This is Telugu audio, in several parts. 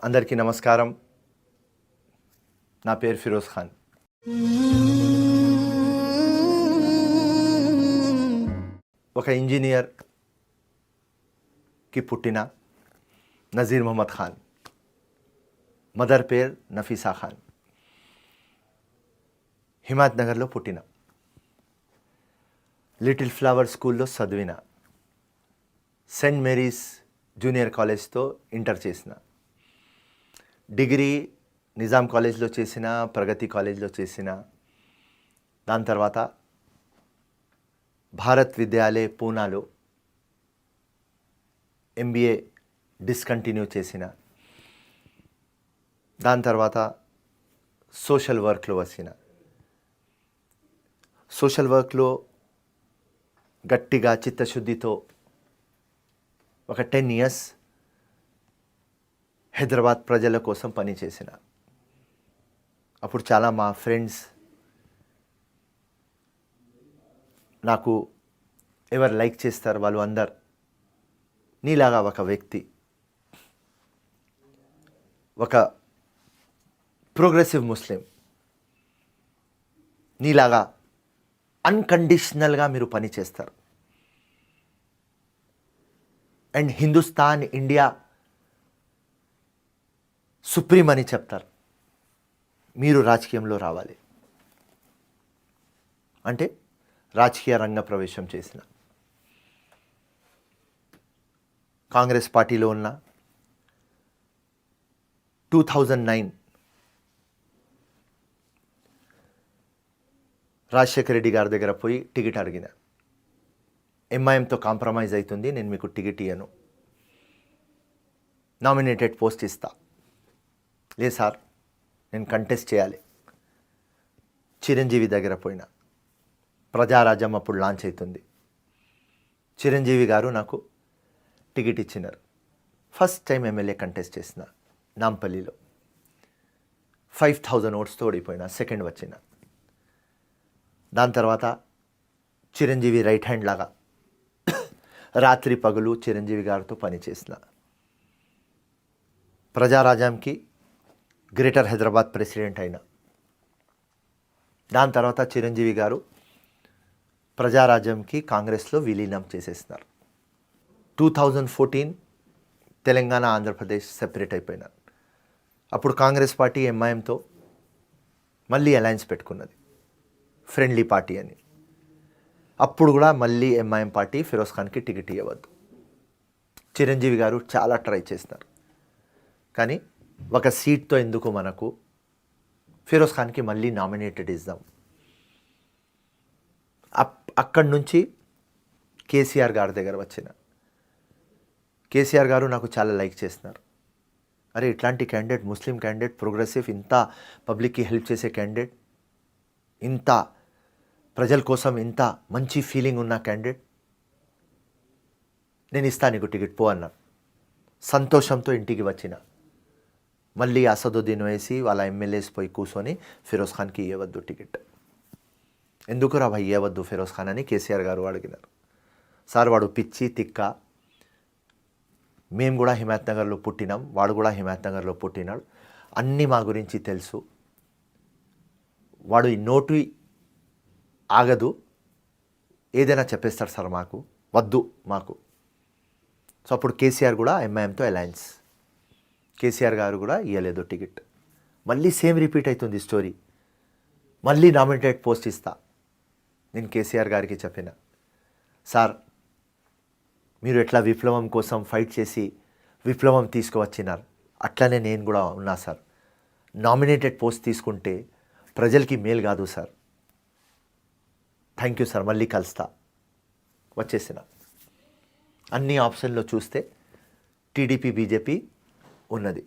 అందరికీ నమస్కారం. నా పేరు ఫిరోజ్ ఖాన్. ఒక ఇంజనీర్కి పుట్టిన నజీర్ మొహమ్మద్ ఖాన్. మదర్ పేరు నఫీసా ఖాన్. హిమాయత్ నగర్లో పుట్టిన. లిటిల్ ఫ్లవర్ స్కూల్లో చదివిన. సెయింట్ మేరీస్ జూనియర్ కాలేజ్తో ఇంటర్ చేసిన. డిగ్రీ నిజాం కాలేజ్లో చేసిన, ప్రగతి కాలేజ్లో చేసిన. దాని తర్వాత భారత్ విద్యాలయ పూనాలో ఎంబీఏ డిస్కంటిన్యూ చేసిన. దాని తర్వాత సోషల్ వర్క్లో వచ్చిన. సోషల్ వర్క్లో గట్టిగా చిత్తశుద్ధితో ఒక 10 years హైదరాబాద్ ప్రజల కోసం పనిచేసిన. అప్పుడు చాలా మా ఫ్రెండ్స్ నాకు ఎవరు లైక్ చేస్తారు, వాళ్ళు అందరు నీలాగా ఒక వ్యక్తి, ఒక ప్రోగ్రెసివ్ ముస్లిం, నీలాగా అన్కండిషనల్గా మీరు పని చేస్తారు అండ్ హిందుస్థాన్, ఇండియా సుప్రీం అని చెప్తారు. మీరు రాజకీయంలో రావాలి అంటే రాజకీయ రంగ ప్రవేశం చేసిన. కాంగ్రెస్ పార్టీలో ఉన్న 2009 రాజశేఖర రెడ్డి గారి దగ్గర పోయి టికెట్ అడిగిన. ఎంఐఎంతో కాంప్రమైజ్ అవుతుంది, నేను మీకు టికెట్ ఇయ్యను, నామినేటెడ్ పోస్ట్ ఇస్తా. లేదు సార్, నేను కంటెస్ట్ చేయాలి. చిరంజీవి దగ్గర పోయినా. ప్రజారాజ్యం అప్పుడు లాంచ్ అవుతుంది. చిరంజీవి గారు నాకు టికెట్ ఇచ్చినారు. ఫస్ట్ టైం ఎమ్మెల్యే కంటెస్ట్ చేసిన నాంపల్లిలో. 5000 ఓట్స్తో ఓడిపోయినా, సెకండ్ వచ్చిన. దాని తర్వాత చిరంజీవి రైట్ హ్యాండ్ లాగా రాత్రి పగలు చిరంజీవి గారితో పనిచేసిన. ప్రజారాజ్యంకి గ్రేటర్ హైదరాబాద్ ప్రెసిడెంట్ అయిన. దాని తర్వాత చిరంజీవి గారు ప్రజారాజ్యంకి కాంగ్రెస్లో విలీనం చేసేస్తున్నారు. 2014 తెలంగాణ, ఆంధ్రప్రదేశ్ సెపరేట్ అయిపోయినారు. అప్పుడు కాంగ్రెస్ పార్టీ ఎంఐఎంతో మళ్ళీ అలయన్స్ పెట్టుకున్నది, ఫ్రెండ్లీ పార్టీ అని. అప్పుడు కూడా మళ్ళీ ఎంఐఎం పార్టీ ఫిరోజ్ ఖాన్కి టికెట్ ఇవ్వవద్దు. చిరంజీవి గారు చాలా ట్రై చేస్తున్నారు, కానీ ఒక సీట్తో ఎందుకు మనకు, ఫిరోజ్ ఖాన్కి మళ్ళీ నామినేటెడ్ ఇద్దాం. అక్కడి నుంచి కేసీఆర్ గారి దగ్గర వచ్చిన. కేసీఆర్ గారు నాకు చాలా లైక్ చేస్తున్నారు. అరే, ఇట్లాంటి క్యాండిడేట్, ముస్లిం క్యాండిడేట్, ప్రోగ్రెసివ్, ఇంత పబ్లిక్కి హెల్ప్ చేసే క్యాండిడేట్, ఇంత ప్రజల కోసం ఇంత మంచి ఫీలింగ్ ఉన్న క్యాండిడేట్, నేను ఇస్తాను నీకు టికెట్, పో అన్నారు. సంతోషంతో ఇంటికి వచ్చిన. మళ్ళీ అసదుద్దీన్ వేసి వాళ్ళ ఎమ్మెల్యేస్ పోయి కూర్చొని ఫిరోజ్ ఖాన్కి ఇవ్వవద్దు టికెట్. ఎందుకు రా భయ్ ఇవ్వద్దు ఫిరోజ్ ఖాన్ అని కేసీఆర్ గారు అడిగినారు. సార్, వాడు పిచ్చి తిక్క, మేము కూడా హిమాయత్ నగర్లో పుట్టినాం, వాడు కూడా హిమాయత్ నగర్లో పుట్టినాడు, అన్నీ మా గురించి తెలుసు, వాడు ఈ నోటు ఆగదు, ఏదైనా చెప్పేస్తాడు సార్, మాకు వద్దు మాకు. సో అప్పుడు కేసీఆర్ కూడా ఎంఐఎంతో అలయన్స్. కేసీఆర్ గారు కూడా ఇవ్వలేదు టికెట్. మళ్ళీ సేమ్ రిపీట్ అవుతుంది స్టోరీ. మళ్ళీ నామినేటెడ్ పోస్ట్ ఇస్తా. నేను కేసీఆర్ గారికి చెప్పిన, సార్ మీరు ఎట్లా విప్లవం కోసం ఫైట్ చేసి విప్లవం తీసుకువచ్చినారు, అట్లనే నేను కూడా ఉన్నా సార్. నామినేటెడ్ పోస్ట్ తీసుకుంటే ప్రజలకి మేలు కాదు సార్. థ్యాంక్ యూ సార్, మళ్ళీ కలుస్తా. వచ్చేసిన. అన్ని ఆప్షన్లో చూస్తే టీడీపీ, బీజేపీ ఉన్నది.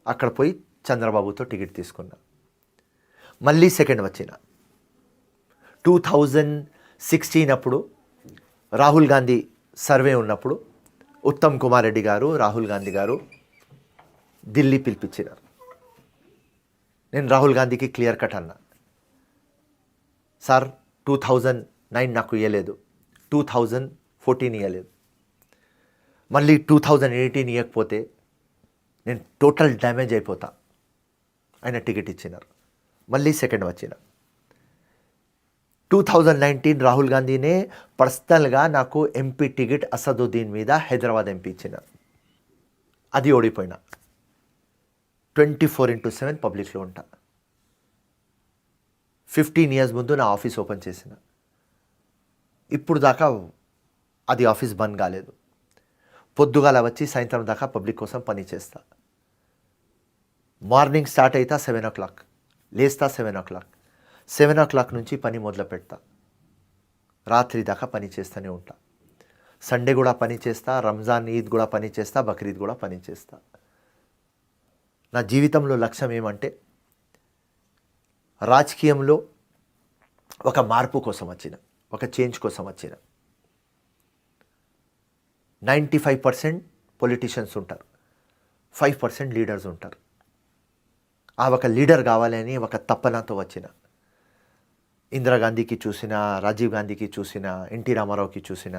అక్కడ పోయి చంద్రబాబుతో టికెట్ తీసుకున్నా. మళ్ళీ సెకండ్ వచ్చిన. 2016 అప్పుడు రాహుల్ గాంధీ సర్వే ఉన్నప్పుడు ఉత్తమ్ కుమార్ రెడ్డి గారు, రాహుల్ గాంధీ గారు ఢిల్లీ పిలిపించినారు. నేను రాహుల్ గాంధీకి క్లియర్ కట్ అన్నా, సార్ 2009 నాకు ఇవ్వలేదు, 2014 ఇవ్వలేదు, మళ్ళీ 2018 ఇవ్వకపోతే నేను టోటల్ డ్యామేజ్ అయిపోతా. ఆయన టికెట్ ఇచ్చినారు. మళ్ళీ సెకండ్ వచ్చిన 2019 రాహుల్ గాంధీనే పర్సనల్గా నాకు ఎంపీ టికెట్ అసదుద్దీన్ మీద హైదరాబాద్ ఎంపీ ఇచ్చినారు. అది ఓడిపోయినా. 24/7 పబ్లిక్లో ఉంటా. 15 years ముందు నా ఆఫీస్ ఓపెన్ చేసిన. ఇప్పుడు దాకా అది ఆఫీస్ బంద్ కాలేదు. పొద్దుగాల వచ్చి సాయంత్రం దాకా పబ్లిక్ కోసం పని చేస్తా. మార్నింగ్ స్టార్ట్ అవుతా 7 o'clock, లేస్తా 7 o'clock, 7 o'clock నుంచి పని మొదలు పెడతా. రాత్రి దాకా పని చేస్తూనే ఉంటా. సండే కూడా పని చేస్తా, రంజాన్ ఈద్ కూడా పని చేస్తా, బక్రీద్ కూడా పని చేస్తా. నా జీవితంలో లక్ష్యం ఏమంటే రాజకీయంలో ఒక మార్పు కోసం వచ్చిన, ఒక చేంజ్ కోసం వచ్చిన. 95% పొలిటీషియన్స్ ఉంటారు, 5% లీడర్స్ ఉంటారు. ఆ ఒక లీడర్ కావాలని ఒక తపనతో వచ్చిన. ఇందిరాగాంధీకి చూసిన, రాజీవ్ గాంధీకి చూసిన, ఎన్టీ రామారావుకి చూసిన,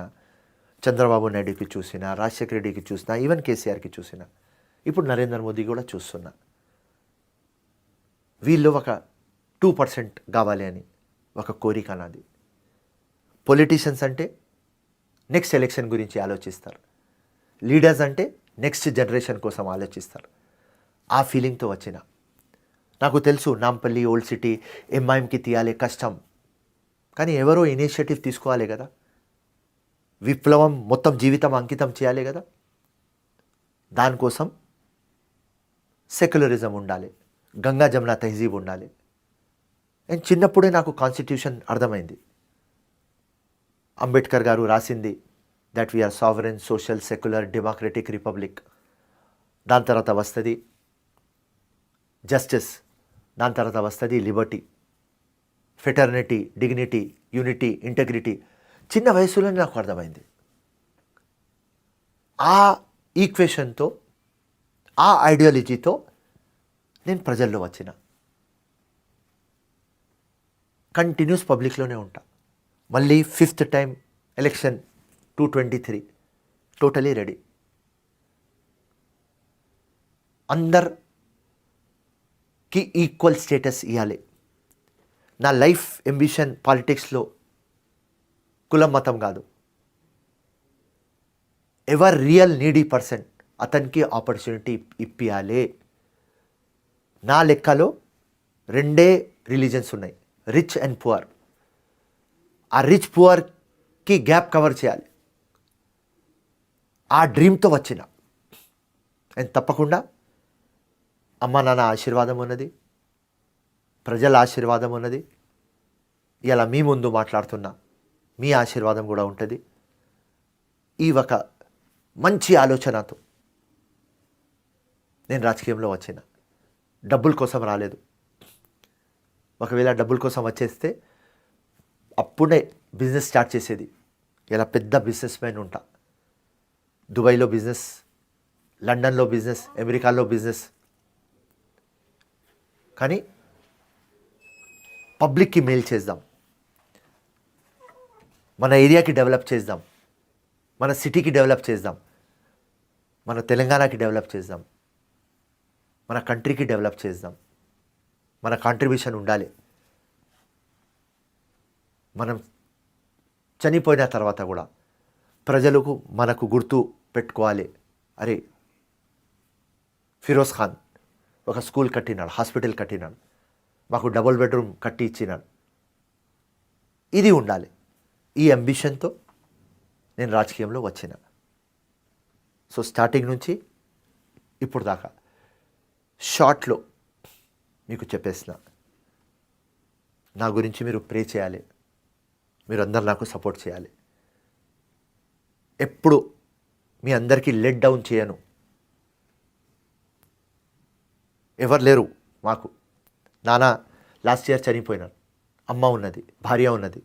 చంద్రబాబు నాయుడుకి చూసిన, రాజశేఖర రెడ్డికి చూసిన, ఈవెన్ కేసీఆర్కి చూసిన, ఇప్పుడు నరేంద్ర మోదీ కూడా చూస్తున్నా. వీళ్ళు ఒక 2% కావాలి అని ఒక కోరిక నాది. పొలిటీషియన్స్ అంటే నెక్స్ట్ ఎలక్షన్ గురించి ఆలోచిస్తారు, లీడర్స్ అంటే నెక్స్ట్ జనరేషన్ కోసం ఆలోచిస్తారు. ఆ ఫీలింగ్తో వచ్చిన. నాకు తెలుసు నాంపల్లి, ఓల్డ్ సిటీ, ఎంఐఎంకి తీయాలి కష్టం, కానీ ఎవరో ఇనిషియేటివ్ తీసుకోవాలి కదా. విప్లవం మొత్తం జీవితం అంకితం చేయాలి కదా. దానికోసం సెక్యులరిజం ఉండాలి, గంగా జమున తహజీబ్ ఉండాలి. అండ్ చిన్నప్పుడే నాకు కాన్స్టిట్యూషన్ అర్థమైంది. అంబేద్కర్ గారు రాసింది that we are sovereign, social, secular, democratic republic. దాని తర్వాత వస్తుంది జస్టిస్, దాని తర్వాత వస్తుంది liberty, fraternity, dignity, unity, integrity. చిన్న వయసులోనే నాకు అర్థమైంది. ఆ ఈక్వేషన్తో, ఆ ఐడియాలజీతో నేను ప్రజల్లో వచ్చిన. కంటిన్యూస్ పబ్లిక్లోనే ఉంటా. మళ్ళీ 5th time election 2023 totally ready. అందరికి ఈక్వల్ స్టేటస్ ఇవ్వాలి. నా లైఫ్ అంబిషన్ పాలిటిక్స్లో కులం మతం కాదు. ఎవర్ రియల్ నీడీ పర్సన్ అతనికి ఆపర్చునిటీ ఇప్పియాలి. నా లెక్కలో 2 రిలీజన్స్ ఉన్నాయి, రిచ్ అండ్ పువర్. ఆ రిచ్ పువర్కి గ్యాప్ కవర్ చేయాలి. ఆ డ్రీమ్తో వచ్చిన. అండ్ తప్పకుండా అమ్మ నాన్న ఆశీర్వాదం ఉన్నది, ప్రజల ఆశీర్వాదం ఉన్నది. ఇలా మీ ముందు మాట్లాడుతున్నా, మీ ఆశీర్వాదం కూడా ఉంటుంది. ఈ ఒక మంచి ఆలోచనతో నేను రాజకీయంలో వచ్చిన. డబ్బుల కోసం రాలేదు. ఒకవేళ డబ్బుల కోసం వచ్చేస్తే అప్పుడే బిజినెస్ స్టార్ట్ చేసేది. ఇలా పెద్ద బిజినెస్ మ్యాన్ ఉంటా. దుబాయ్లో బిజినెస్, లండన్లో బిజినెస్, అమెరికాలో బిజినెస్. కానీ పబ్లిక్కి మేలు చేద్దాం, మన ఏరియాకి డెవలప్ చేద్దాం, మన సిటీకి డెవలప్ చేద్దాం, మన తెలంగాణకి డెవలప్ చేద్దాం, మన కంట్రీకి డెవలప్ చేద్దాం. మన కాంట్రిబ్యూషన్ ఉండాలి. మనం చనిపోయిన తర్వాత కూడా ప్రజలకు మనకు గుర్తు పెట్టుకోవాలి. అరే ఫిరోజ్ ఖాన్ ఒక స్కూల్ కట్టినాడు, హాస్పిటల్ కట్టినాడు, మాకు డబుల్ బెడ్రూమ్ కట్టి ఇచ్చినాడు. ఇది ఉండాలి. ఈ అంబిషన్తో నేను రాజకీయంలో వచ్చిన. సో స్టార్టింగ్ నుంచి ఇప్పుడు దాకా షార్ట్లో మీకు చెప్పేసిన. నా గురించి మీరు ప్రే చేయాలి, మీరు అందరు నాకు సపోర్ట్ చేయాలి. ఎప్పుడు మీ అందరికీ లెట్ డౌన్ చేయను. ఎవరు లేరు మాకు. నాన్న లాస్ట్ ఇయర్ చనిపోయినారు, అమ్మ ఉన్నది, భార్య ఉన్నది.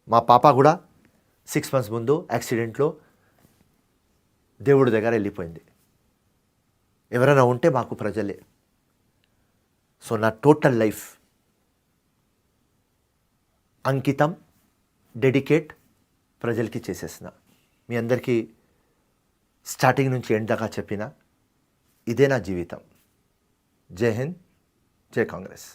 మా పాప కూడా 6 months ముందు యాక్సిడెంట్లో దేవుడి దగ్గర వెళ్ళిపోయింది. ఎవరైనా ఉంటే మాకు ప్రజలే. సో నా టోటల్ లైఫ్ అంకితం, డెడికేట్ ప్రజలకి చేసేసిన. మీ అందరికీ స్టార్టింగ్ నుంచి ఎండ్ దాకా చెప్పిన. ఇదే నా జీవితం. జై హింద్, జై కాంగ్రెస్.